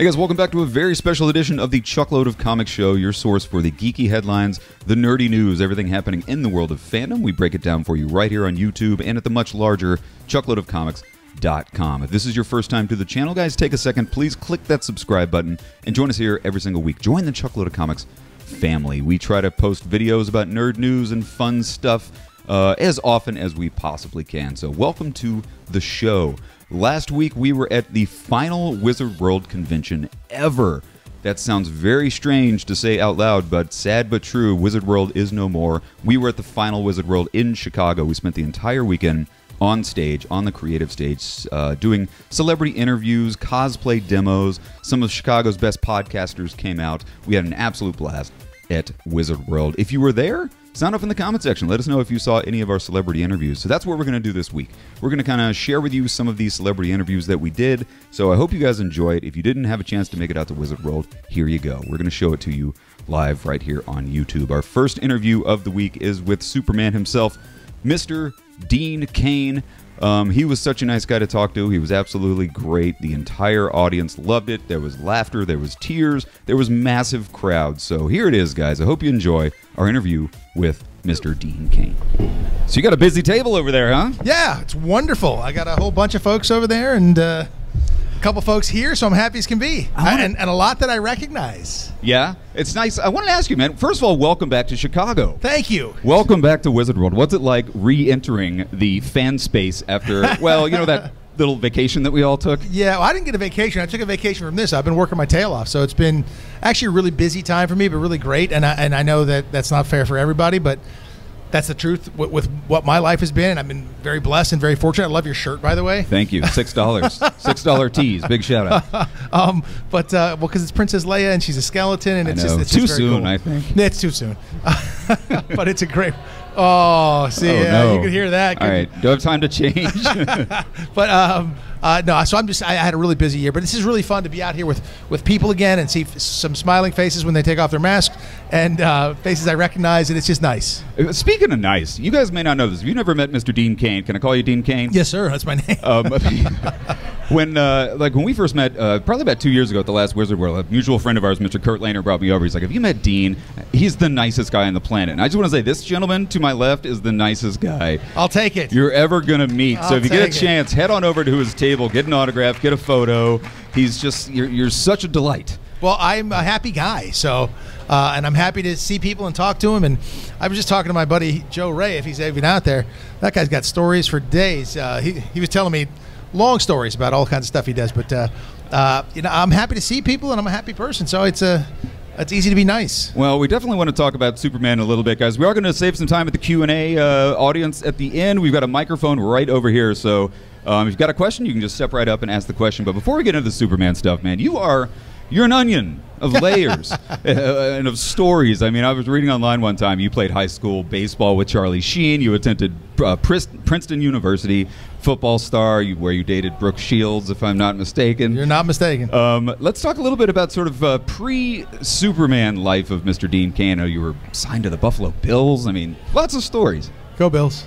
Hey guys, welcome back to a very special edition of the Chuckload of Comics Show, your source for the geeky headlines, the nerdy news, everything happening in the world of fandom. We break it down for you right here on YouTube and at the much larger chuckloadofcomics.com. If this is your first time to the channel, guys, take a second, please click that subscribe button and join us here every single week. Join the Chuckload of Comics family. We try to post videos about nerd news and fun stuff as often as we possibly can. So welcome to the show. Last week, we were at the final Wizard World convention ever. That sounds very strange to say out loud, but sad but true, Wizard World is no more. We were at the final Wizard World in Chicago. We spent the entire weekend on stage, on the creative stage, doing celebrity interviews, cosplay demos. Some of Chicago's best podcasters came out. We had an absolute blast at Wizard World. If you were there, sound off in the comment section. Let us know if you saw any of our celebrity interviews. So that's what we're going to do this week. We're going to kind of share with you some of these celebrity interviews that we did. So I hope you guys enjoy it. If you didn't have a chance to make it out to Wizard World, here you go. We're going to show it to you live right here on YouTube. Our first interview of the week is with Superman himself, Mr. Dean Cain. He was such a nice guy to talk to. He was absolutely great. The entire audience loved it. There was laughter. There was tears. There was massive crowds. So here it is, guys. I hope you enjoy our interview with Mr. Dean Cain. So you got a busy table over there, huh? Yeah, it's wonderful. I got a whole bunch of folks over there and a couple folks here, so I'm happy as can be. And a lot that I recognize. Yeah, it's nice. I wanted to ask you, man, first of all, welcome back to Chicago. Thank you. Welcome back to Wizard World. What's it like re-entering the fan space after, well, you know, that little vacation that we all took? Yeah, well, I didn't get a vacation. I took a vacation from this. I've been working my tail off, so it's been actually a really busy time for me, but really great. And I know that that's not fair for everybody, but that's the truth with what my life has been, and I've been very blessed and very fortunate. I love your shirt, by the way. Thank you. $6. $6 tees. Big shout out. Well, because it's Princess Leia and she's a skeleton, and it's too just soon, cool. I think. Yeah, it's too soon. But it's a great. Oh, see, no. You can hear that. All right, don't have time to change. But no, so I had a really busy year, but this is really fun to be out here with people again and see some smiling faces when they take off their masks and faces I recognize, and it's just nice. Speaking of nice, you guys may not know this. If you've never met Mr. Dean Cain, can I call you Dean Cain? Yes, sir. That's my name. When we first met, probably about 2 years ago at the last Wizard World, a mutual friend of ours, Mr. Kurt Lehner, brought me over. He's like, "Have you met Dean? He's the nicest guy on the planet." And I just want to say, this gentleman to my left is the nicest guy I'll take it. you're ever gonna meet. So if you get a chance, head on over to his table, get an autograph, get a photo. He's just you're such a delight. Well, I'm a happy guy, so and I'm happy to see people and talk to him. And I was just talking to my buddy Joe Ray, if he's even out there. That guy's got stories for days. He was telling me long stories about all kinds of stuff he does. But you know, I'm happy to see people, and I'm a happy person. So it's easy to be nice. Well, we definitely want to talk about Superman a little bit, guys. We are going to save some time at the Q&A audience at the end. We've got a microphone right over here, so if you've got a question, you can just step right up and ask the question. But before we get into the Superman stuff, man, you're an onion of layers and of stories. I mean, I was reading online one time, you played high school baseball with Charlie Sheen. You attended Princeton University, football star, where you dated Brooke Shields, if I'm not mistaken. You're not mistaken. Let's talk a little bit about sort of pre-Superman life of Mr. Dean Cain. I know you were signed to the Buffalo Bills. I mean, lots of stories. Go Bills.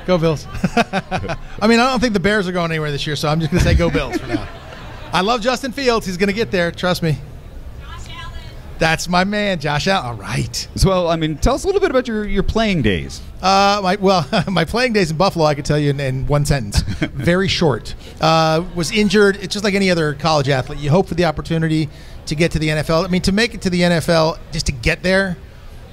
Go Bills. I mean, I don't think the Bears are going anywhere this year, so I'm just going to say go Bills for now. I love Justin Fields. He's going to get there. Trust me. Josh Allen. That's my man, Josh Allen. All right. So, well, I mean, tell us a little bit about your playing days. My playing days in Buffalo, I could tell you in one sentence. Very short. Was injured. It's just like any other college athlete. You hope for the opportunity to get to the NFL. I mean, to make it to the NFL, just to get there,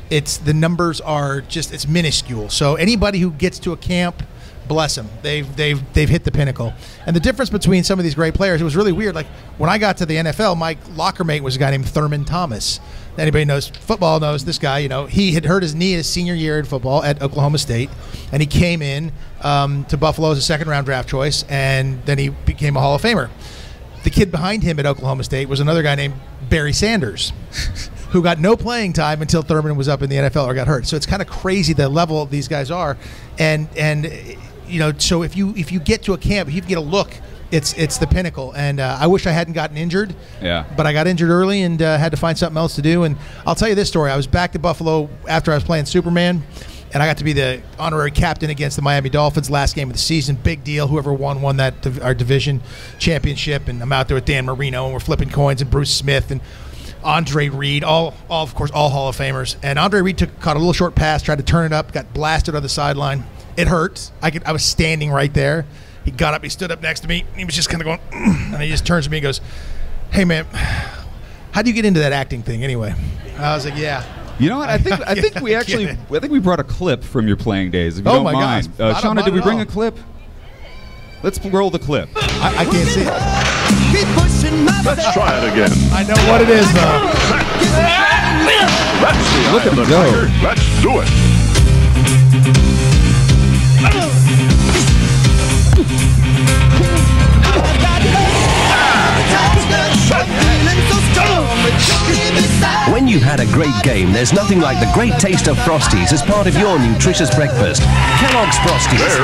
the numbers are just, it's minuscule. So anybody who gets to a camp, bless them. They've hit the pinnacle. And the difference between some of these great players, it was really weird. Like when I got to the NFL, my locker mate was a guy named Thurman Thomas. Anybody knows football knows this guy. You know, he had hurt his knee his senior year in football at Oklahoma State, and he came in to Buffalo as a second-round draft choice, and then he became a Hall of Famer. The kid behind him at Oklahoma State was another guy named Barry Sanders, who got no playing time until Thurman was up in the NFL or got hurt. So it's kind of crazy the level these guys are, and you know, so if you get to a camp, if you get a look, it's the pinnacle. And I wish I hadn't gotten injured. Yeah. But I got injured early and had to find something else to do. And I'll tell you this story. I was back to Buffalo after I was playing Superman, and I got to be the honorary captain against the Miami Dolphins last game of the season. Big deal. Whoever won that our division championship. And I'm out there with Dan Marino, and we're flipping coins, and Bruce Smith and Andre Reed, of course, all Hall of Famers. And Andre Reed caught a little short pass, tried to turn it up, got blasted on the sideline. It hurt. I was standing right there. He got up, he stood up next to me. He was just kind of going, and he just turns to me and goes, "Hey, man, how do you get into that acting thing anyway?" I was like, "Yeah." You know what? I think we brought a clip from your playing days. If you don't mind, Shauna, did we bring a clip? Let's roll the clip. I can't see it. Let's try it again. I know what it is, though. Look at the go. Let's do it. When you've had a great game, there's nothing like the great taste of Frosties as part of your nutritious breakfast. Kellogg's Frosties.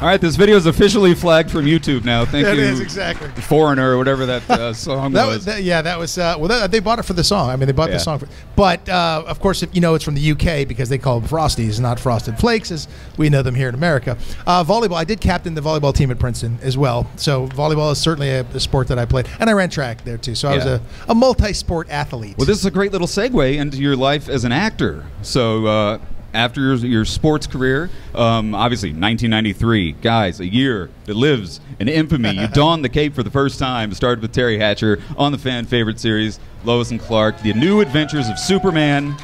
All right, this video is officially flagged from YouTube now. Thank you. It is, exactly. Foreigner or whatever that song was. That was they bought it for the song. I mean, they bought the song for. But of course, if you know, it's from the UK because they call them Frosties, not Frosted Flakes, as we know them here in America. Volleyball. I did captain the volleyball team at Princeton as well. So volleyball is certainly a sport that I played, and I ran track there too. So I was a multi-sport athlete. Well, this is a great little segue into your life as an actor. So. After your sports career, obviously 1993, guys, a year that lives in infamy. You donned the cape for the first time, started with Terry Hatcher on the fan favorite series, Lois and Clark, The New Adventures of Superman.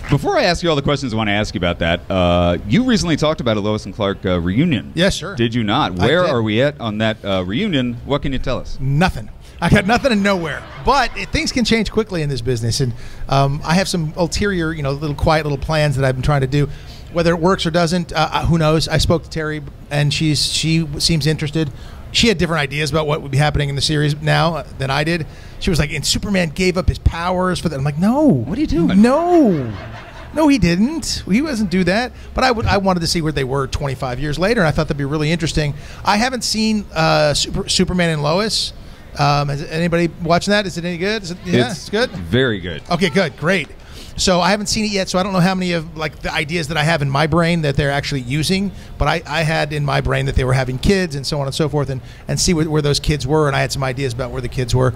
Before I ask you all the questions I want to ask you about that, you recently talked about a Lois and Clark reunion. Yes, sure. Did you not? Where are we at on that reunion? What can you tell us? Nothing. I got nothing and nowhere. But things can change quickly in this business, and I have some ulterior, little quiet little plans that I've been trying to do. Whether it works or doesn't, who knows? I spoke to Terry, and she seems interested. She had different ideas about what would be happening in the series now than I did. She was like, "And Superman gave up his powers for that." I'm like, "No, what are you doing? No, he didn't. He doesn't do that." But I wanted to see where they were 25 years later, and I thought that'd be really interesting. I haven't seen Superman and Lois. Is anybody watching that? Is it any good? It's good? Very good. Okay, good. Great. So I haven't seen it yet, so I don't know how many of the ideas that I have in my brain that they're actually using, but I had in my brain that they were having kids and so on and so forth, and see where those kids were, and I had some ideas about where the kids were.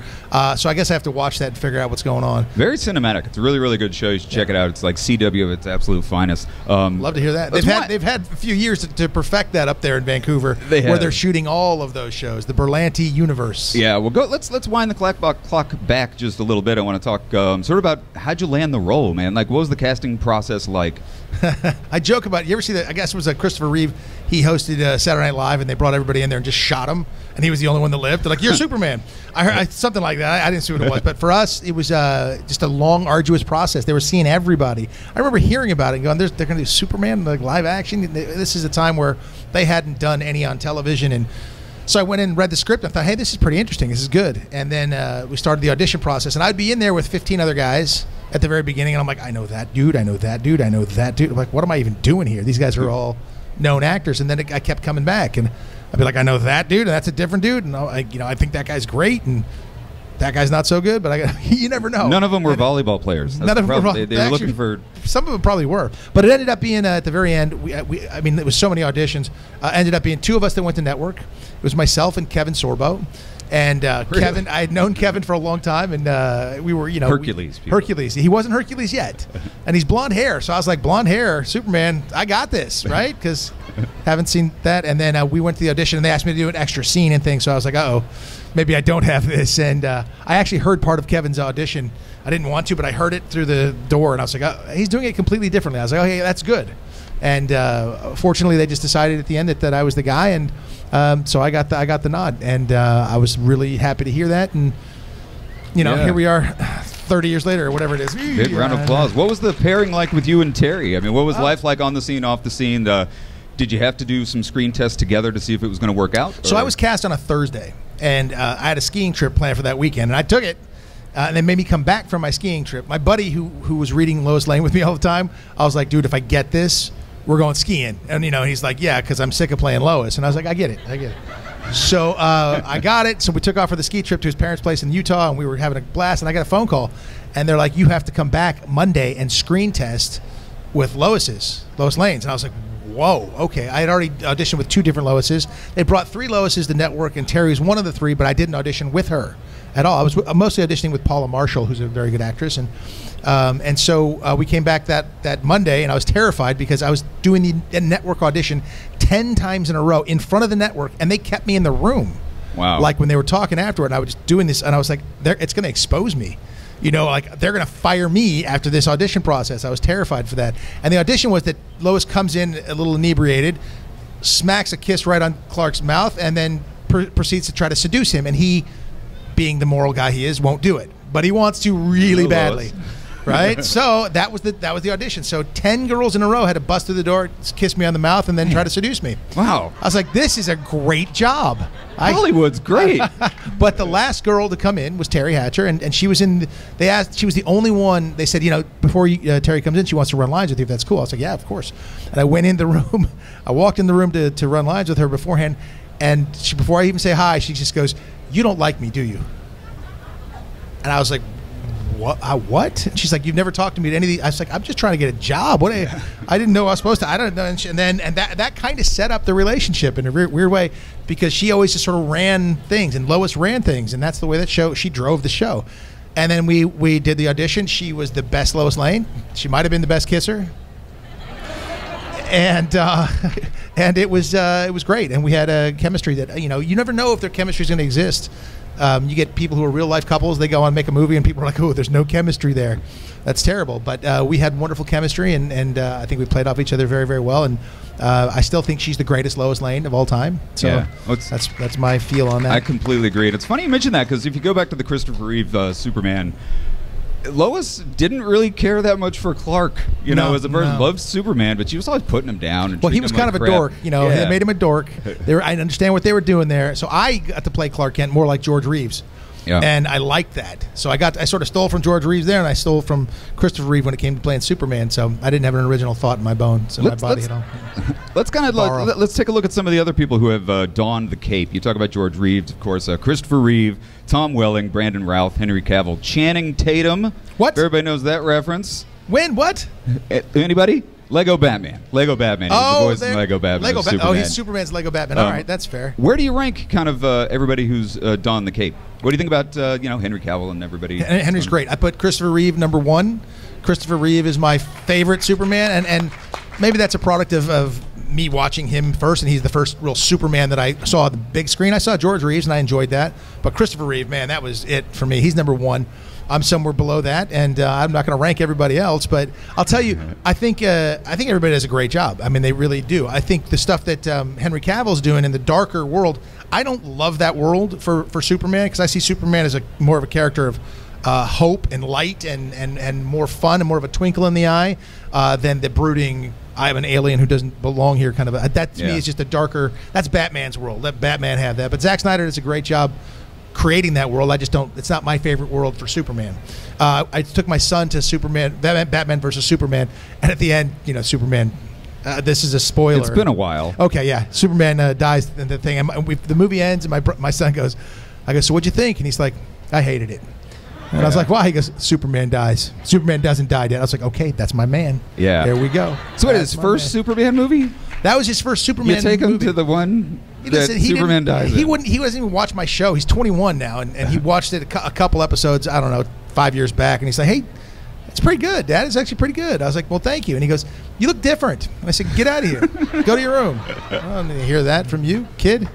So I guess I have to watch that and figure out what's going on. Very cinematic. It's a really, really good show. You should check it out. It's like CW at its absolute finest. Love to hear that. They've had a few years to perfect that up there in Vancouver, where they're shooting all of those shows, the Berlanti universe. Yeah, well, let's wind the clock back just a little bit. I want to talk sort of about how'd you land the role, man? Like, what was the casting process like? I joke about it. You ever see that? I guess it was Christopher Reeve. He hosted Saturday Night Live, and they brought everybody in there and just shot him, and he was the only one that lived. They're like, "You're Superman." I heard something like that. I didn't see what it was, but for us, it was just a long, arduous process. They were seeing everybody. I remember hearing about it and going, "They're going to do Superman like live action." This is a time where they hadn't done any on television, and so I went in and read the script and thought, "Hey, this is pretty interesting. This is good." And then we started the audition process, and I'd be in there with 15 other guys at the very beginning, and I'm like, "I know that dude. I know that dude. I know that dude." I'm like, "What am I even doing here? These guys are all known actors." And then I kept coming back, and I'd be like, "I know that dude, and that's a different dude, and I think that guy's great, and that guy's not so good." But you never know. None of them were volleyball players. None of them were. They were looking for. Some of them probably were, but it ended up being at the very end. I mean, there was so many auditions. Ended up being two of us that went to network. It was myself and Kevin Sorbo. And really? Kevin, I had known Kevin for a long time, and we were, Hercules. Hercules. He wasn't Hercules yet, and he's blonde hair. So I was like, blonde hair, Superman. I got this, right? Because haven't seen that. And then we went to the audition, and they asked me to do an extra scene and things. So I was like, uh-oh, maybe I don't have this. And I actually heard part of Kevin's audition. I didn't want to, but I heard it through the door, and I was like, oh, he's doing it completely differently. I was like, okay, that's good. And fortunately, they just decided at the end that I was the guy, and so I got the nod, and I was really happy to hear that. And here we are, 30 years later, or whatever it is. Big round of applause. What was the pairing like with you and Terry? I mean, what was life like on the scene, off the scene? Did you have to do some screen tests together to see if it was going to work out? So I was cast on a Thursday, and I had a skiing trip planned for that weekend, and I took it. And they made me come back from my skiing trip. My buddy who was reading Lois Lane with me all the time, I was like, dude, if I get this, we're going skiing. And, he's like, yeah, because I'm sick of playing Lois. And I was like, I get it. So I got it. So we took off for the ski trip to his parents' place in Utah, and we were having a blast. And I got a phone call, and they're like, "You have to come back Monday and screen test with Lois Lanes." And I was like, "Whoa, okay." I had already auditioned with 2 different Loises. They brought 3 Loises to network, and Terry was one of the 3, but I didn't audition with her at all. I was mostly auditioning with Paula Marshall, who's a very good actress, and so we came back that Monday, and I was terrified because I was doing the network audition 10 times in a row in front of the network, and they kept me in the room. Wow! Like when they were talking afterward, and I was just doing this, and I was like, "It's going to expose me." You know, like they're going to fire me after this audition process. I was terrified for that. And the audition was that Lois comes in a little inebriated, smacks a kiss right on Clark's mouth, and then proceeds to try to seduce him. And he, being the moral guy he is, won't do it. But he wants to really badly. Right? So that was the audition. So 10 girls in a row had to bust through the door, kiss me on the mouth, and then try to seduce me. Wow. I was like, this is a great job. Hollywood's great. But the last girl to come in was Terry Hatcher, and she was in. They asked. She was the only one. They said, before Terry comes in, she wants to run lines with you. If that's cool. I was like, yeah, of course. And I went in the room. I walked in the room to run lines with her beforehand, and before I even say hi, she just goes, "You don't like me, do you?" And I was like, what? And she's like, "You've never talked to me at any of these." I was like, "I'm just trying to get a job. What? I didn't know I was supposed to. I don't know." And that kind of set up the relationship in a weird way, because she always just sort of ran things, and Lois ran things, and that's the way she drove the show. And then we did the audition. She was the best Lois Lane. She might have been the best kisser. And it was great, and we had a chemistry that you never know if their chemistry is going to exist. You get people who are real life couples, they go on and make a movie, and people are like, "Oh, there's no chemistry there." That's terrible. But we had wonderful chemistry, and I think we played off each other very, very well. And I still think she's the greatest Lois Lane of all time. So yeah. That's my feel on that. I completely agree. And it's funny you mention that, because if you go back to the Christopher Reeve Superman, Lois didn't really care that much for Clark, as a person. Loved Superman, but she was always putting him down. And he was kind of a dork, They made him a dork. I understand what they were doing there. So I got to play Clark Kent more like George Reeves. Yeah. And I liked that. So I sort of stole from George Reeves there, and I stole from Christopher Reeve when it came to playing Superman. So I didn't have an original thought in my bone. So my body, let's take a look at some of the other people who have donned the cape. You talk about George Reeves, of course, Christopher Reeve, Tom Welling, Brandon Routh, Henry Cavill, Channing Tatum. What? Everybody knows that reference. When? What? Anybody? Lego Batman. Lego Batman. He's the voice in Lego Batman. He's Superman's Lego Batman. All right, that's fair. Where do you rank kind of everybody who's donned the cape? What do you think about Henry Cavill and everybody? Henry's great. I put Christopher Reeve number 1. Christopher Reeve is my favorite Superman, and maybe that's a product of me watching him first, and he's the first real Superman that I saw on the big screen. I saw George Reeves, and I enjoyed that. But Christopher Reeve, man, that was it for me. He's number 1. I'm somewhere below that, and I'm not going to rank everybody else. But I'll tell you, I think everybody does a great job. I mean, they really do. I think the stuff that Henry Cavill's doing in the darker world, I don't love that world for Superman, because I see Superman as more of a character of hope and light and more fun and more of a twinkle in the eye than the brooding, "I'm an alien who doesn't belong here" kind of that to me is just a darker. That's Batman's world. Let Batman have that. But Zack Snyder does a great job creating that world. I just don't. It's not my favorite world for Superman. I took my son to Batman versus Superman, and at the end, Superman. This is a spoiler. It's been a while. Okay, yeah. Superman dies in the thing. The movie ends, and my son goes, I go, "So what'd you think?" And he's like, "I hated it." And I was like, "Why?" He goes, "Superman dies. Superman doesn't die yet." I was like, "Okay, that's my man." Yeah. There we go. So what is his first Superman movie? That was his first Superman movie. You take him to the one that Superman dies in. He doesn't even watch my show. He's 21 now, and he watched it a couple episodes, I don't know, 5 years back, and he's like, "Hey, it's pretty good, Dad. It's actually pretty good." I was like, "Well, thank you." And he goes, "You look different." And I said, "Get out of here. Go to your room." I don't need to hear that from you, kid.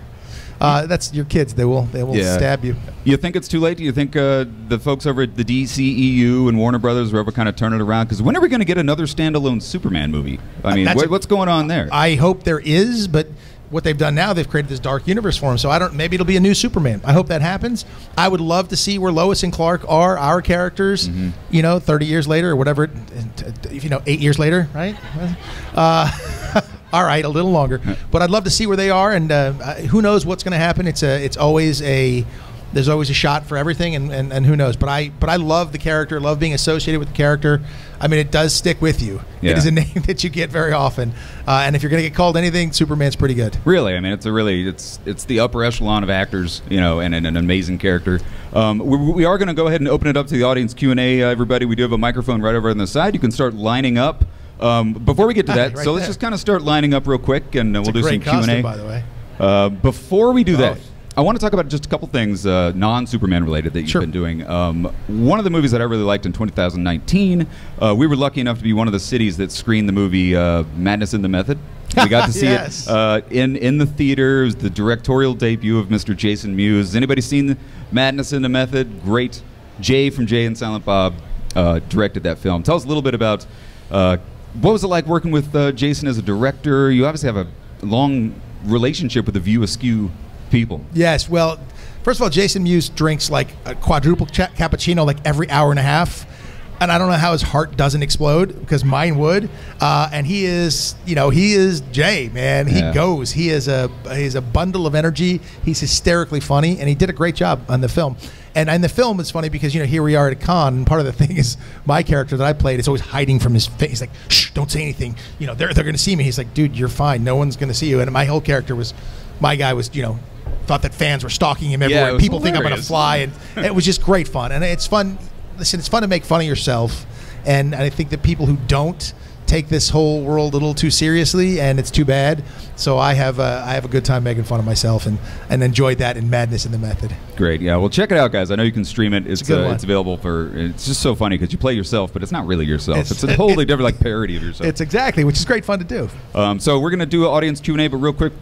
That's your kids. They will stab you. You think it's too late? Do you think the folks over at the DCEU and Warner Brothers will ever kind of turn it around? Because when are we going to get another standalone Superman movie? I mean, what's going on there? I hope there is, but what they've done now, they've created this dark universe for him. So maybe it'll be a new Superman. I hope that happens. I would love to see where Lois and Clark are, our characters, 30 years later or whatever, 8 years later, right? All right, a little longer, but I'd love to see where they are, and who knows what's going to happen. It's always a There's always a shot for everything, and who knows? But I love the character, love being associated with the character. I mean, it does stick with you. Yeah. It is a name that you get very often, and if you're going to get called anything, Superman's pretty good. Really, I mean, it's the upper echelon of actors, you know, and an amazing character. We are going to go ahead and open it up to the audience Q&A, everybody. We do have a microphone right over on the side. You can start lining up. Before we get to that, right so let's there. just kind of start lining up real quick, and we'll do some Great costume, Q&A. by the way. Before we do that, I want to talk about just a couple things non-Superman related that you've been doing. One of the movies that I really liked in 2019, we were lucky enough to be one of the cities that screened the movie Madness in the Method. We got to see Yes. it in the theater. It was the directorial debut of Mr. Jason Mewes. Has anybody seen Madness in the Method? Great. Jay from Jay and Silent Bob directed that film. Tell us a little bit about what was it like working with Jason as a director? You obviously have a long relationship with the View Askew people. Yes, well, first of all, Jason Mewes drinks like a quadruple cappuccino like every hour and a half, and I don't know how his heart doesn't explode, because mine would. And he is Jay, man. He goes. He's a bundle of energy. He's hysterically funny, and he did a great job on the film. And in the film, it's funny because, here we are at a con, and part of the thing is my character that I played is always hiding from his face. He's like, shh, don't say anything. They're going to see me. He's like, dude, you're fine. No one's going to see you. And my whole character was, my guy was, thought that fans were stalking him everywhere. Yeah, People think I'm going to fly. And it was just great fun. And it's fun. Listen, it's fun to make fun of yourself. And I think that people who don't take this whole world a little too seriously, and it's too bad. So I have a good time making fun of myself, and enjoyed that in Madness in the Method. Great, yeah. Well, check it out, guys. I know you can stream it. It's it's available for. It's just so funny because you play yourself, but it's not really yourself. It's a totally different, like, parody of yourself. It's exactly, which is great fun to do. So we're gonna do an audience Q&A, but real quick,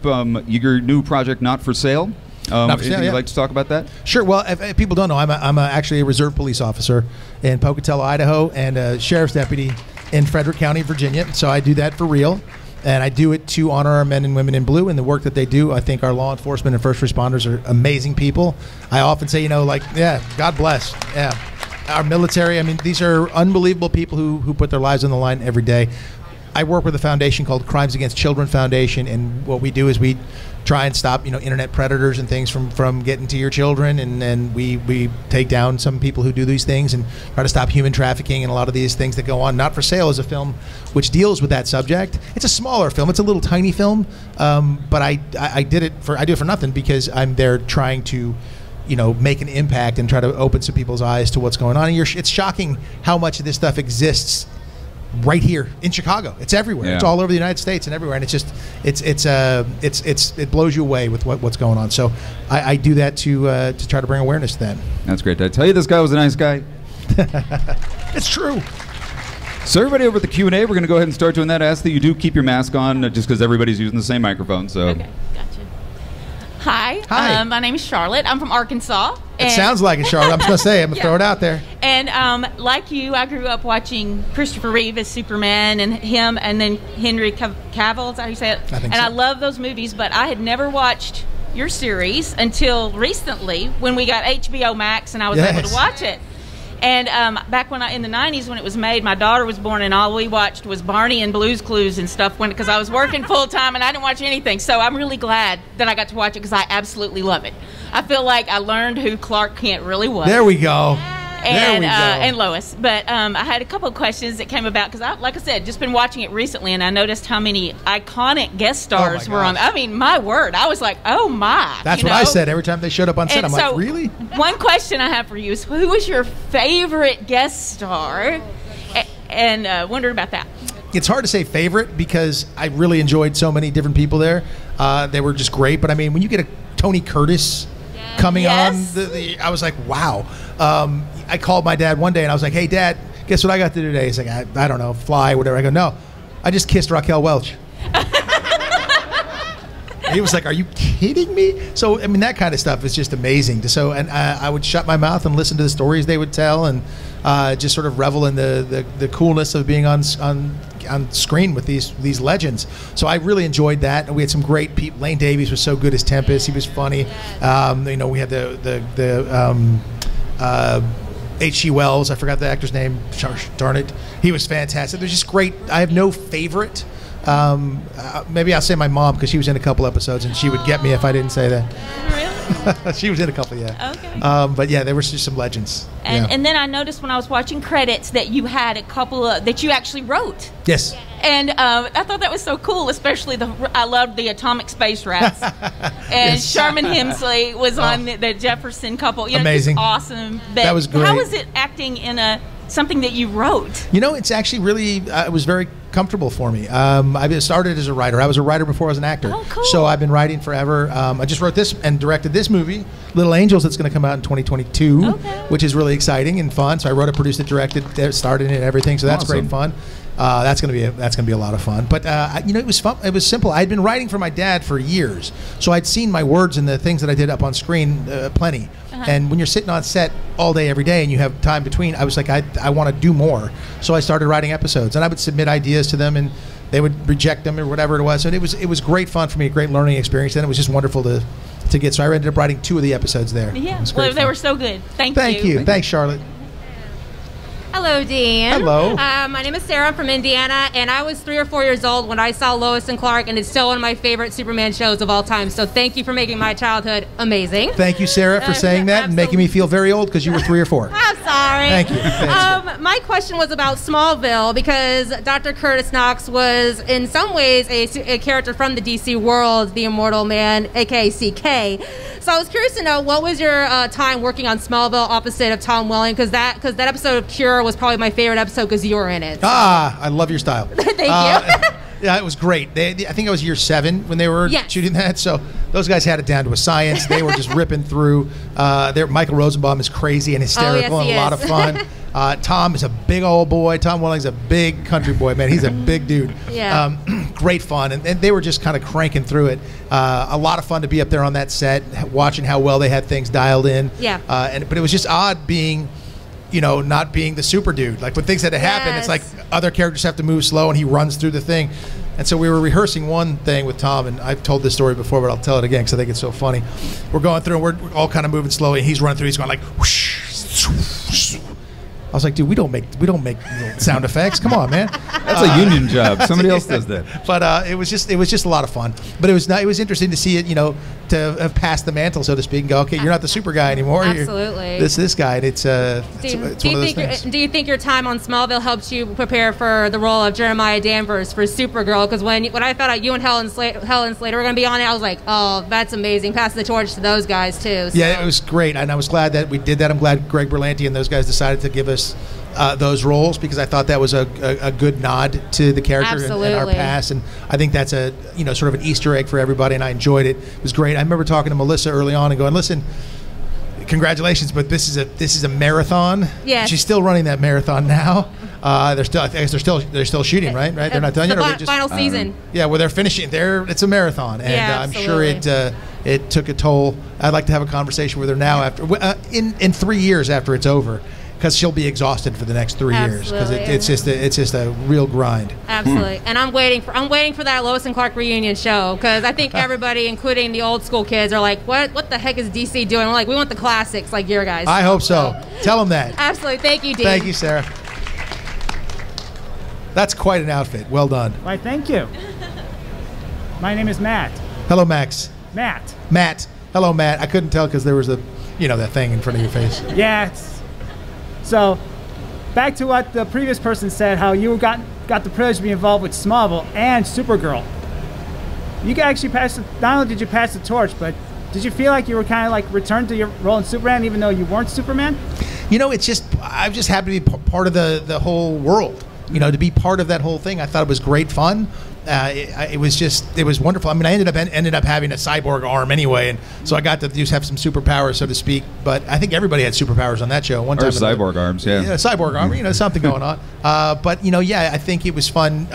your new project, Not for Sale. Anything you'd like to talk about that? Sure. Well, if people don't know, I'm actually a reserve police officer in Pocatello, Idaho, and a sheriff's deputy in Frederick County, Virginia. So I do that for real, and I do it to honor our men and women in blue and the work that they do. I think our law enforcement and first responders are amazing people. I often say, God bless. Yeah, our military. I mean, these are unbelievable people who put their lives on the line every day. I work with a foundation called Crimes Against Children Foundation, and what we do is we try and stop internet predators and things from getting to your children, and we take down some people who do these things and try to stop human trafficking and a lot of these things that go on. Not for Sale is a film which deals with that subject. It's a smaller film. It's a little tiny film, but I do it for nothing, because I'm there trying to make an impact and try to open some people's eyes to what's going on. And it's shocking how much of this stuff exists right here in Chicago. It's everywhere. Yeah. It's all over the United States and everywhere, and it's just it blows you away with what's going on. So I do that to try to bring awareness to that. That's great. Did I tell you this guy was a nice guy? It's true. So everybody over at the Q&A, we're going to go ahead and start doing that. I ask that you do keep your mask on, just because everybody's using the same microphone. So. Okay, gotcha. Hi. Hi. My name is Charlotte. I'm from Arkansas. It sounds like it, Charlotte. I'm just going to say, I'm going to throw it out there. And like you, I grew up watching Christopher Reeve as Superman, and him, and then Henry Cavill, is that how you say it? I think so. so. I love those movies, but I had never watched your series until recently, when we got HBO Max, and I was able to watch it. And back in the 90s when it was made, my daughter was born, and all we watched was Barney and Blue's Clues and stuff, because I was working full time and I didn't watch anything. So I'm really glad that I got to watch it, because I absolutely love it. I feel like I learned who Clark Kent really was. There we go. And Lois. But I had a couple of questions that came about, because like I said, just been watching it recently, and I noticed how many iconic guest stars were on. I mean, my word, I was like, oh my. That's what I said every time they showed up on set. I'm like, really? One question I have for you is, who was your favorite guest star? And wondered about that. It's hard to say favorite, because I really enjoyed so many different people there. They were just great. But I mean, when you get a Tony Curtis coming on, I was like, wow. I called my dad one day and I was like, hey, Dad, guess what I got to do today? He's like, I don't know, fly, whatever. I go, no, I just kissed Raquel Welch. He was like, are you kidding me? So, I mean, that kind of stuff is just amazing. So, and I would shut my mouth and listen to the stories they would tell, and just sort of revel in the coolness of being on screen with these legends. So I really enjoyed that. And we had some great people. Lane Davies was so good as Tempest. He was funny. We had the H.G. Wells. I forgot the actor's name. Darn it. He was fantastic. They're just great. I have no favorite. Maybe I'll say my mom because she was in a couple episodes and she would get me if I didn't say that. Really? She was in a couple, yeah. Okay. But yeah, there were just some legends. And then I noticed when I was watching credits that you had a couple of that you actually wrote. Yes. And I thought that was so cool, especially I loved the Atomic Space Rats. And Sherman Hemsley was on the Jefferson couple. Amazing. Just awesome. That was great. How was it acting in something that you wrote? It's actually really, it was very comfortable for me. I started as a writer. I was a writer before I was an actor. Oh, cool. So I've been writing forever. I just wrote this and directed this movie, Little Angels, that's going to come out in 2022, which is really exciting and fun. So I wrote it, produced it, directed, starred in it, and everything. So that's great fun. That's gonna be a lot of fun. But it was fun. It was simple. I'd been writing for my dad for years, so I'd seen my words and the things that I did up on screen plenty. And when you're sitting on set all day, every day, and you have time between, I was like, I want to do more. So I started writing episodes, and I would submit ideas to them, and they would reject them or whatever it was. And it was great fun for me, a great learning experience, and it was just wonderful to get. So I ended up writing 2 of the episodes there. Yeah, well, they were so good. Thank you. Thanks, Charlotte. Hello, Dan. Hello. My name is Sarah. I'm from Indiana, and I was 3 or 4 years old when I saw Lois and Clark, and it's still one of my favorite Superman shows of all time. So thank you for making my childhood amazing. Thank you, Sarah, for saying that and making me feel very old because you were 3 or 4. I'm sorry. Thank you. My question was about Smallville because Dr. Curtis Knox was, in some ways, a character from the DC world, the Immortal Man, a.k.a. CK. So I was curious to know, what was your time working on Smallville opposite of Tom Welling? Because that episode of Cure was probably my favorite episode because you were in it. So. I love your style. Thank you. Yeah, it was great. I think it was year 7 when they were shooting that. So those guys had it down to a science. They were just ripping through. Michael Rosenbaum is crazy and hysterical and a lot of fun. Tom is a big old boy. Tom Welling's a big country boy, man. He's a big dude. Yeah. Great fun. And they were just kind of cranking through it. A lot of fun to be up there on that set, watching how well they had things dialed in. Yeah. But it was just odd being, not being the super dude. Like when things had to happen, it's like other characters have to move slow and he runs through the thing. And so we were rehearsing one thing with Tom, and I've told this story before, but I'll tell it again because I think it's so funny. We're going through and we're all kind of moving slowly, and he's running through. He's going like whoosh, whoosh. I was like, dude, we don't make sound effects. Come on, man. That's a union job. Somebody else does that. But it was just a lot of fun. But it was interesting to see it, to have passed the mantle, so to speak, and go, okay, you're not the super guy anymore. Absolutely. You're this guy. And it's one of those things. Do you think your time on Smallville helped you prepare for the role of Jeremiah Danvers for Supergirl? Because when I found out you and Helen Slater were going to be on it, I was like, oh, that's amazing. Pass the torch to those guys too. So. Yeah, it was great, and I was glad that we did that. I'm glad Greg Berlanti and those guys decided to give us those roles because I thought that was a good nod to the character and our past, and I think that's a sort of an Easter egg for everybody, and I enjoyed it. It was great. I remember talking to Melissa early on and going, listen, congratulations, but this is a marathon. Yeah, she's still running that marathon now. They're still shooting, right? They're not done yet. Or Final season. Yeah, well, they're finishing. It's a marathon, and I'm sure it took a toll. I'd like to have a conversation with her now after in 3 years after it's over. Because she'll be exhausted for the next 3 years. Because it's just a real grind. Absolutely, and I'm waiting for that Lois and Clark reunion show because I think everybody, including the old school kids, are like, what the heck is DC doing? We're like, we want the classics like your guys. I hope so. Tell them that. Absolutely, thank you, Dean. Thank you, Sarah. That's quite an outfit. Well done. Why, thank you. My name is Matt. Hello, Max. Matt. Hello, Matt. I couldn't tell because there was that thing in front of your face. Yeah. So, back to what the previous person said, how you got the privilege to be involved with Smallville and Supergirl. You actually not only did you pass the torch, but did you feel like you were kind of like returned to your role in Superman even though you weren't Superman? I'm just happy to be part of the whole world. To be part of that whole thing. I thought it was great fun. It was wonderful. I mean, I ended up having a cyborg arm anyway, and so I got to just have some superpowers, so to speak. But I think everybody had superpowers on that show. One time, or cyborg arms, yeah, cyborg arm. Something going on. But I think it was fun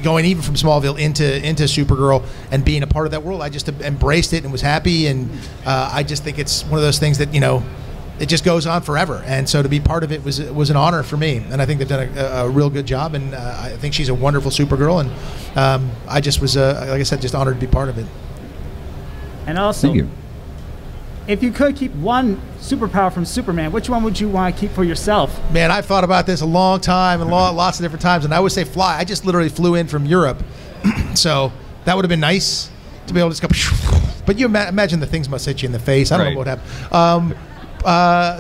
going even from Smallville into Supergirl and being a part of that world. I just embraced it and was happy, and I just think it's one of those things that it just goes on forever, and so to be part of it was an honor for me, and I think they've done a real good job, and I think she's a wonderful Supergirl, and I just was like I said, just honored to be part of it. And also, thank you. if you could keep one superpower from Superman, which one would you want to keep for yourself? Man, I've thought about this a long time and lots of different times, and I would say fly. I just literally flew in from Europe, so that would have been nice to be able to just go. But you imagine the things must hit you in the face. I don't know what happened.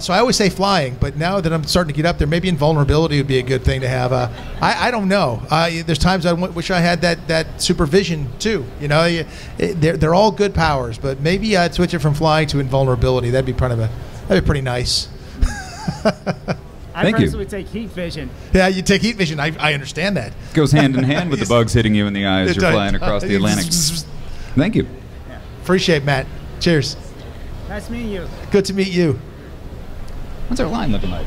So I always say flying, but now that I'm starting to get up there, maybe invulnerability would be a good thing to have. I don't know. There's times I wish I had that supervision too. You know, they're all good powers, but maybe I'd switch it from flying to invulnerability. That'd be pretty nice. I personally would take heat vision. Yeah, you take heat vision. I understand that. Goes hand in hand with the bugs hitting you in the eye as you're flying across the Atlantic. Thank you. Yeah. Appreciate it, Matt. Cheers. Nice meeting you. Good to meet you. What's our line looking like?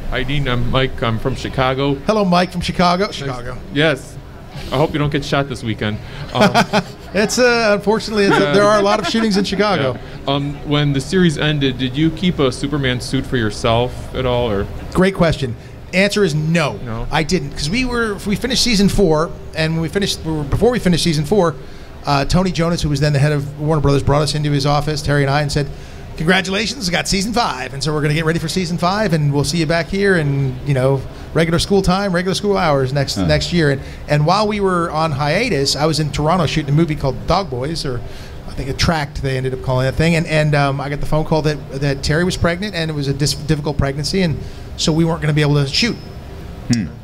Hi, Dean. I'm Mike. I'm from Chicago. Hello, Mike from Chicago. Chicago. Yes. I hope you don't get shot this weekend. It's unfortunately there are a lot of shootings in Chicago. Yeah. When the series ended, did you keep a Superman suit for yourself at all, or? Great question. Answer is no. No, I didn't, because we finished season 4, and before we finished season 4, Tony Jonas, who was then the head of Warner Brothers, brought us into his office, Terry and I, and said, "Congratulations, got season 5, and so we're going to get ready for season 5, and we'll see you back here, and regular school time, regular school hours next year." And while we were on hiatus, I was in Toronto shooting a movie called Dog Boys, or I think Attract, they ended up calling that thing, and I got the phone call that Terry was pregnant, and it was a difficult pregnancy, and so we weren't going to be able to shoot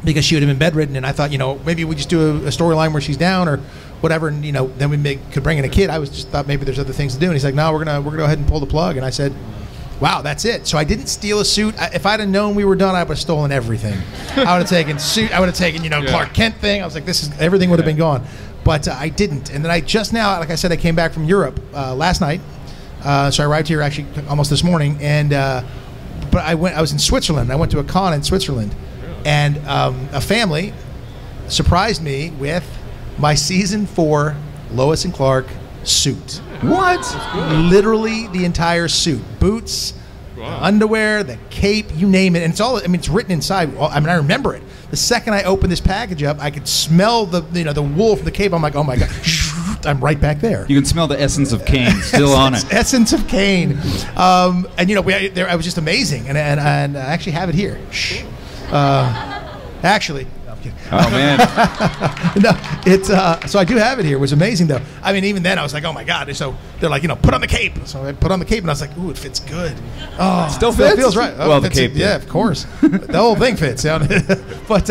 because she would have been bedridden, and I thought, maybe we just do a storyline where she's down or whatever, and then we could bring in a kid. I was just thought maybe there's other things to do, and he's like, "No, we're gonna go ahead and pull the plug." And I said, "Wow, that's it." So I didn't steal a suit. If I'd have known we were done, I would have stolen everything. I would have taken suit. I would have taken Clark Kent thing. I was like, everything would have been gone, but I didn't. And then I just now, like I said, I came back from Europe last night, so I arrived here actually almost this morning, and but I was in Switzerland. I went to a con in Switzerland, and a family surprised me with my season 4 Lois and Clark suit. What? Literally the entire suit. Boots, underwear, the cape, you name it. And it's all, it's written inside. I remember it. The second I opened this package up, I could smell the wool from the cape. I'm like, oh my God. I'm right back there. You can smell the essence of Cain still on it. Essence of Cain. And I was just amazing. And I actually have it here. Actually. Oh man! No, it's so I do have it here. It was amazing though. Even then I was like, oh my God. So they're like, put on the cape. So I put on the cape and I was like, ooh, it fits good. Oh, still fits? It feels right. Well, the cape, yeah, of course. The whole thing fits. But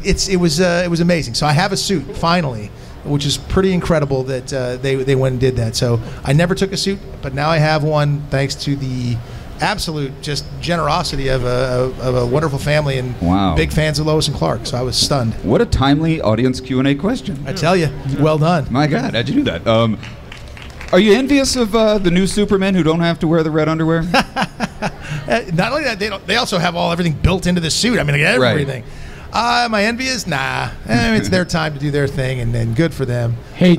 it was amazing. So I have a suit finally, which is pretty incredible that they went and did that. So I never took a suit, but now I have one thanks to the absolute just generosity of a wonderful family and big fans of Lois and Clark. So I was stunned. What a timely audience Q&A question. I tell you, well done. My God, how'd you do that? Are you envious of the new Supermen who don't have to wear the red underwear? Not only that, they also have everything built into the suit. Everything. Am I envious? Nah. It's their time to do their thing, and good for them. Hey.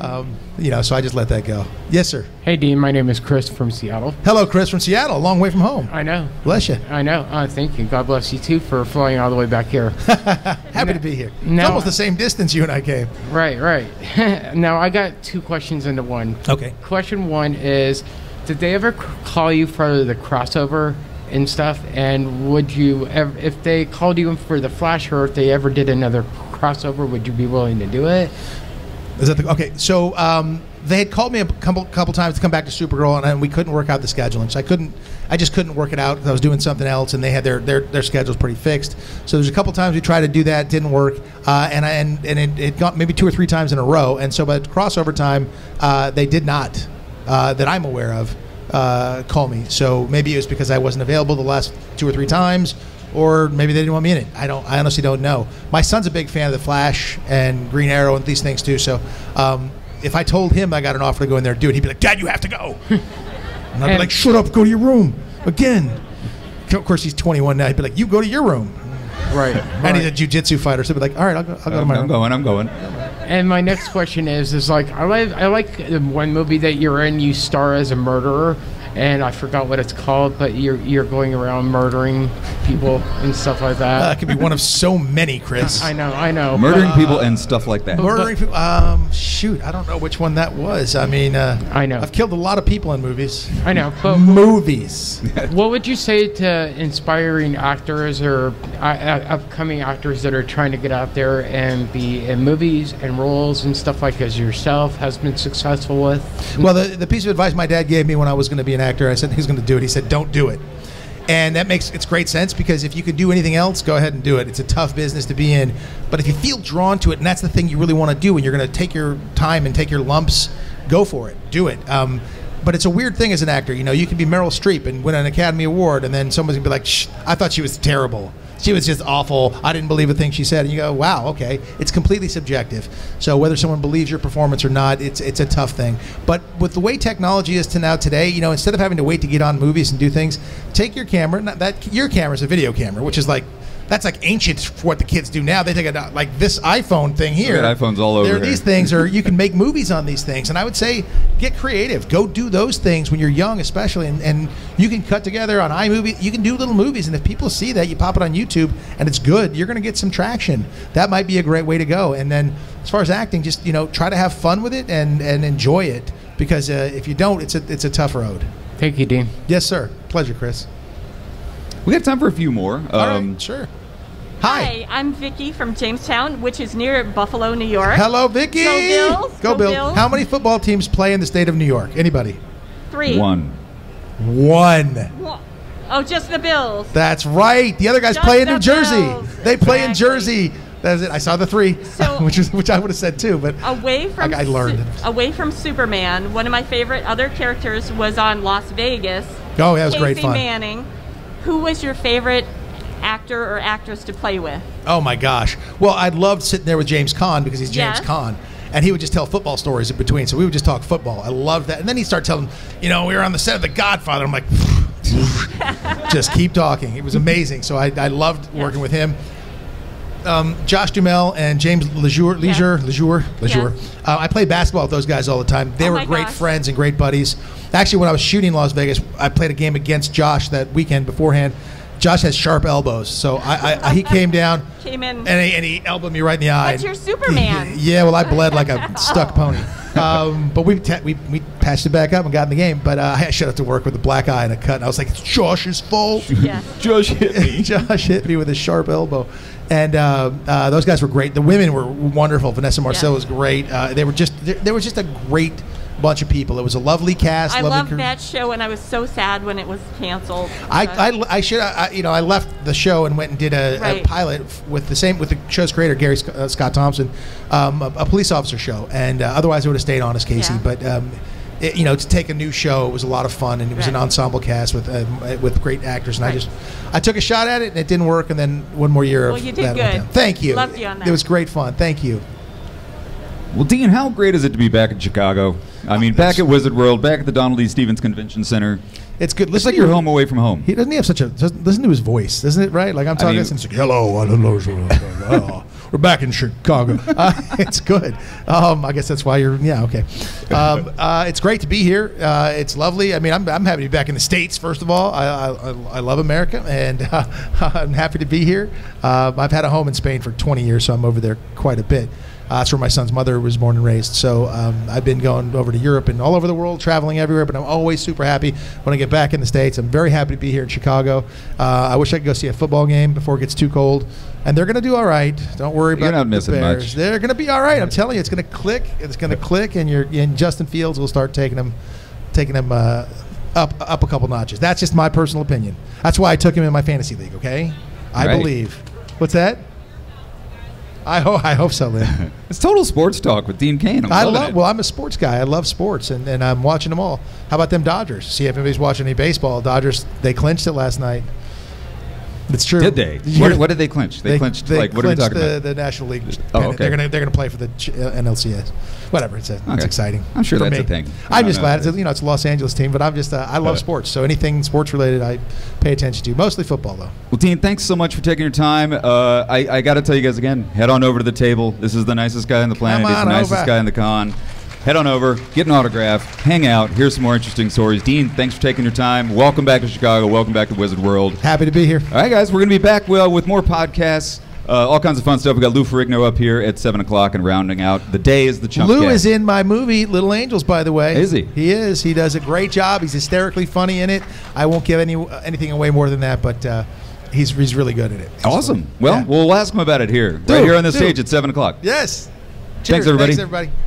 So I just let that go. Yes, sir. Hey, Dean. My name is Chris from Seattle. Hello, Chris from Seattle. A long way from home. I know. Bless you. I know. Thank you. God bless you, too, for flying all the way back here. Happy to be here. It's almost the same distance you and I came. Right. Now, I got 2 questions into one. Okay. Question 1 is, did they ever call you for the crossover and stuff? And would you ever, if they called you in for the Flash, or if they ever did another crossover, would you be willing to do it? Is that okay? So they had called me a couple times to come back to Supergirl, and we couldn't work out the scheduling. So I just couldn't work it out because I was doing something else, and they had their schedules pretty fixed. So there's a couple times we tried to do that, didn't work, and it got maybe 2 or 3 times in a row. And so by the crossover time, they did not, that I'm aware of, call me. So maybe it was because I wasn't available the last 2 or 3 times, or maybe they didn't want me in it. I honestly don't know. My son's a big fan of the Flash and Green Arrow and these things too. So if I told him I got an offer to go in there and do it, he'd be like, "Dad, you have to go." And I'd be like, "Shut up, go to your room again." Of course, he's 21 now. He'd be like, "You go to your room." Right. And he's a jiu-jitsu fighter, so he'd be like, "All right, I'll go to my room." I'm going. And my next question is like, I like one movie that you're in. You star as a murderer, and I forgot what it's called, but you're going around murdering people and stuff like that. That could be one of so many, Chris. I know. Murdering people and stuff like that. Murdering people. Shoot, I don't know which one that was. I mean, I know. I've killed a lot of people in movies. I know. But Movies. what would you say to inspiring actors or upcoming actors that are trying to get out there and be in movies and roles and stuff like as yourself has been successful with? Well, the piece of advice my dad gave me when I was going to be an actor, I said he's going to do it. He said, don't do it. And that makes it's great sense, because if you could do anything else, go ahead and do it. It's a tough business to be in. But if you feel drawn to it, and that's the thing you really want to do, and you're going to take your time and take your lumps, go for it. Do it. But it's a weird thing as an actor. You know, you can be Meryl Streep and win an Academy Award, and then someone's going to be like, shh, I thought she was terrible. She was just awful. I didn't believe a thing she said. And you go, wow, okay. It's completely subjective. So whether someone believes your performance or not, it's a tough thing. But with the way technology is to now today, you know, instead of having to wait to get on movies and do things, take your camera. Your camera's a video camera, which is like, that's like ancient for what the kids do now. They take like this iPhone thing here. Got iPhones all over. There are these things, or you can make movies on these things. And I would say, get creative. Go do those things when you're young, especially. And you can cut together on iMovie. You can do little movies. And if people see that, you pop it on YouTube, and it's good, you're going to get some traction. That might be a great way to go. And then as far as acting, just, you know, try to have fun with it and enjoy it. Because if you don't, it's a tough road. Thank you, Dean. Yes, sir. Pleasure, Chris. We got time for a few more. All right, sure. Hi, I'm Vicky from Jamestown, which is near Buffalo, New York. Hello, Vicky. Go Bills. Go Bills. How many football teams play in the state of New York? Anybody? 3. One. Oh, just the Bills. That's right. The other guys Just play in the New Jersey. Bills. They play in Exactly. Jersey. That's it. I saw the 3, So- which I would have said too, but Away from I learned. away from Superman, one of my favorite other characters was on Las Vegas. Oh, that was great Casey fun. Manning. Who was your favorite actor or actress to play with? Oh my gosh. Well, I loved sitting there with James Caan, because he's James Yes. Caan. And he would just tell football stories in between. So we would just talk football. I loved that. And then he'd start telling, you know, we were on the set of The Godfather. I'm like, just keep talking. It was amazing. So I loved working with him. Josh Duhamel and James Leisure. I played basketball with those guys all the time. They were great friends and great buddies. Actually, when I was shooting in Las Vegas, I played a game against Josh that weekend beforehand. Josh has sharp elbows, so he came down and he elbowed me right in the eye. That's your Superman. Yeah, well, I bled like a stuck pony. But we patched it back up and got in the game. But I showed up to work with a black eye and a cut, and I was like, it's Josh's fault. Yeah. Josh hit me. Josh hit me with a sharp elbow. And those guys were great. The women were wonderful. Vanessa Marcel was great. There was just a great bunch of people. It was a lovely cast. I lovely loved that show, and I was so sad when it was canceled. I left the show and went and did a pilot with the show's creator, Gary Scott Thompson, a police officer show, and otherwise I would have stayed on as Casey. Yeah. But to take a new show, it was a lot of fun, and it was an ensemble cast with great actors, and I took a shot at it, and it didn't work, and then one more year Well, of you did that good. went down. Thank you. Loved you on that. It was great fun. Thank you. Well, Dean, how great is it to be back in Chicago? I mean, back at Wizard World, back at the Donald E. Stevens Convention Center. It's good. It's like you're home away from home. Doesn't he have listen to his voice, doesn't it? Right? Like I'm talking, and it's like, hello, I don't know. We're back in Chicago. It's good. I guess that's why okay. It's great to be here. It's lovely. I mean, I'm happy to be back in the States. First of all, I love America, and I'm happy to be here. I've had a home in Spain for 20 years, so I'm over there quite a bit. That's where my son's mother was born and raised. So I've been going over to Europe and all over the world, traveling everywhere, but I'm always super happy when I get back in the States. I'm very happy to be here in Chicago. I wish I could go see a football game before it gets too cold. And they're going to do all right. Don't worry about You're not the missing Bears. much. They're going to be all right. I'm telling you, it's going to click. It's going to click, and Justin Fields will start taking them up a couple notches. That's just my personal opinion. That's why I took him in my fantasy league, okay? I believe. What's that? I hope so, Lynn. It's total sports talk with Dean Cain. Well, I'm a sports guy. I love sports, and I'm watching them all. How about them Dodgers? See if anybody's watching any baseball. Dodgers, they clinched it last night. It's true. Did they? What did they clinch? They clinched, what are we talking about? The National League. Oh, okay. They're gonna play for the NLCS. Whatever. It's exciting. I'm sure for that's me. a thing. I'm just glad. It's a Los Angeles team, but I'm just I love sports. So anything sports related, I pay attention to. Mostly football, though. Well, Dean, thanks so much for taking your time. I got to tell you guys again, head on over to the table. This is the nicest guy on the planet. He's the nicest guy in the con. Head on over, get an autograph, hang out, hear some more interesting stories. Dean, thanks for taking your time. Welcome back to Chicago. Welcome back to Wizard World. Happy to be here. All right, guys, we're going to be back with more podcasts. All kinds of fun stuff. We got Lou Ferrigno up here at 7 o'clock and rounding out the day is the Chump Lou Cat. is in my movie Little Angels, by the way. Is he? He is. He does a great job. He's hysterically funny in it. I won't give anything away more than that, but he's really good at it. Awesome. Well, we'll ask him about it here. Right here on the stage at 7 o'clock. Yes. Thanks, Cheers. everybody. Thanks, everybody.